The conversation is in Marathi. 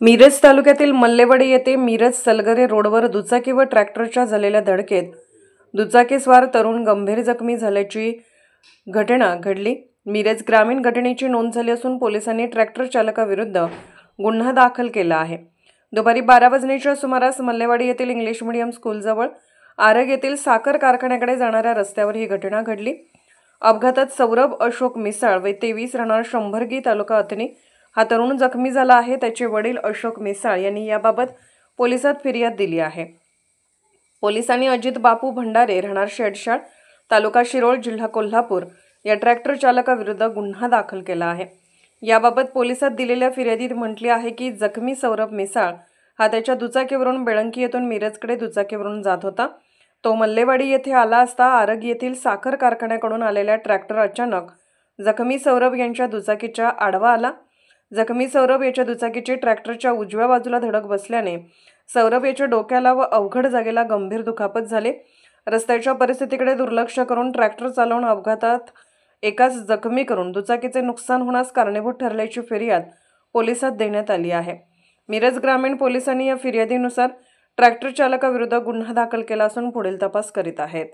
मिरज तालुक्यातील मल्लेवाडी येथे मिरज सलगरे रोडवर दुचाकी व ट्रॅक्टरच्या झालेल्या धडकेत दुचाकीस्वार तरुण गंभीर जखमी झाल्याची घटना घडली। मिरज ग्रामीण घटनेची नोंद झाली असून पोलिसांनी ट्रॅक्टर चालकाविरुद्ध गुन्हा दाखल केला आहे। दुपारी 12 वाजण्याच्या सुमारास मल्लेवाडी येथील इंग्लिश मीडियम स्कूलजवळ आरग येथील साखर कारखान्याकडे जाणाऱ्या रस्त्यावर ही घटना घडली। अपघातात सौरभ अशोक मिसाळ वय 23 राहणार शंभरगी तालुका अथणी हा तरुण जखमी झाला आहे। त्याचे वडील अशोक मिसाळ यांनी याबाबत पोलिसात फिर्याद दिली आहे। पोलिसांनी अजित बापू भंडारे राहणार शेडशाळ तालुका शिरोळ जिल्हा कोल्हापूर या ट्रॅक्टर चालकाविरुद्ध गुन्हा दाखल केला आहे। याबाबत पोलिसात दिलेल्या फिर्यादीत म्हटले आहे की जखमी सौरभ मिसाळ हा त्याच्या दुचाकीवरून बेळंकी येथून मिरजकडे दुचाकीवरून जात होता। तो मल्लेवाडी येथे आला असता आरग येथील साखर कारखान्याकडून आलेल्या ट्रॅक्टर अचानक जखमी सौरभ यांच्या दुचाकीच्या आडवा आला। जखमी सौरभ याच्या दुचाकीची ट्रॅक्टरच्या उजव्या बाजूला धडक बसल्याने सौरभ याच्या डोक्याला व अवघड जागेला गंभीर दुखापत झाली। रस्त्याच्या परिस्थितीकडे दुर्लक्ष करून ट्रॅक्टर चालवून अपघातात एकाच जखमी करून दुचाकीचे नुकसान होण्यास कारणीभूत ठरल्याची फिर्याद पोलिसात देण्यात आली आहे। मिरज ग्रामीण पोलिसांनी या फिर्यादीनुसार ट्रॅक्टर चालकाविरुद्ध गुन्हा दाखल केला असून पुढील तपास करीत आहेत।